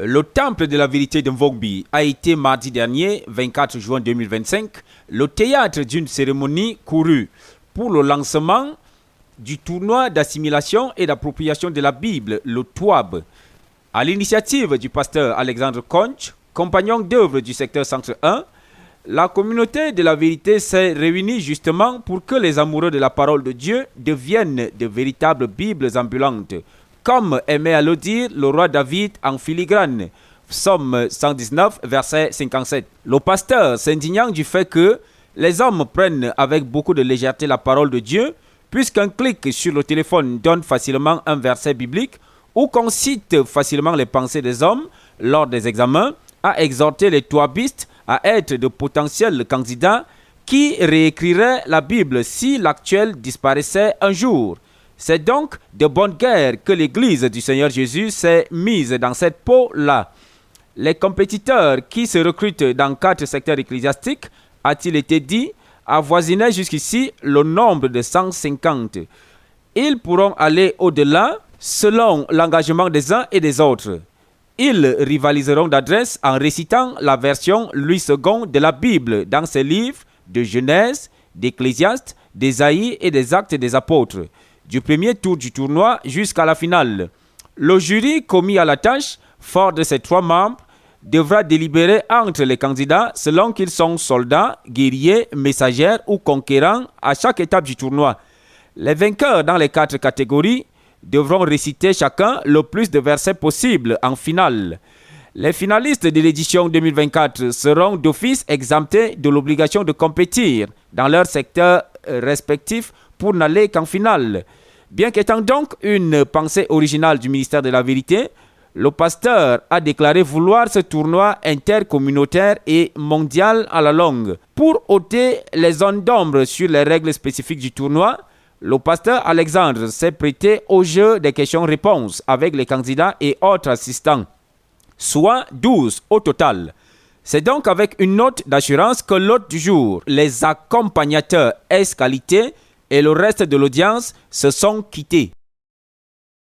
Le temple de la vérité de Mvongbi a été mardi dernier, 24 juin 2025, le théâtre d'une cérémonie courue pour le lancement du tournoi d'assimilation et d'appropriation de la Bible, le TOAB. À l'initiative du pasteur Alexandre Conch, compagnon d'œuvre du secteur Centre 1, la communauté de la vérité s'est réunie justement pour que les amoureux de la parole de Dieu deviennent de véritables Bibles ambulantes, comme aimait à le dire le roi David en filigrane. Psaume 119, verset 57. Le pasteur s'indignant du fait que les hommes prennent avec beaucoup de légèreté la parole de Dieu, puisqu'un clic sur le téléphone donne facilement un verset biblique, ou qu'on cite facilement les pensées des hommes lors des examens, a exhorté les toabistes à être de potentiels candidats qui réécriraient la Bible si l'actuelle disparaissait un jour. C'est donc de bonne guerre que l'Église du Seigneur Jésus s'est mise dans cette peau-là. Les compétiteurs qui se recrutent dans 4 secteurs ecclésiastiques, a-t-il été dit, avoisinaient jusqu'ici le nombre de 150. Ils pourront aller au-delà selon l'engagement des uns et des autres. Ils rivaliseront d'adresse en récitant la version Louis II de la Bible dans ses livres de Genèse, d'Ecclésiaste, d'Ésaïe et des Actes des Apôtres, du premier tour du tournoi jusqu'à la finale. Le jury commis à la tâche, fort de ses 3 membres, devra délibérer entre les candidats selon qu'ils sont soldats, guerriers, messagers ou conquérants à chaque étape du tournoi. Les vainqueurs dans les 4 catégories devront réciter chacun le plus de versets possible en finale. Les finalistes de l'édition 2024 seront d'office exemptés de l'obligation de compétir dans leur secteur respectif pour n'aller qu'en finale. Bien qu'étant donc une pensée originale du ministère de la Vérité, le pasteur a déclaré vouloir ce tournoi intercommunautaire et mondial à la longue. Pour ôter les zones d'ombre sur les règles spécifiques du tournoi, le pasteur Alexandre s'est prêté au jeu des questions-réponses avec les candidats et autres assistants, soit 12 au total. C'est donc avec une note d'assurance que l'hôte du jour, les accompagnateurs S-qualité et le reste de l'audience se sont quittés.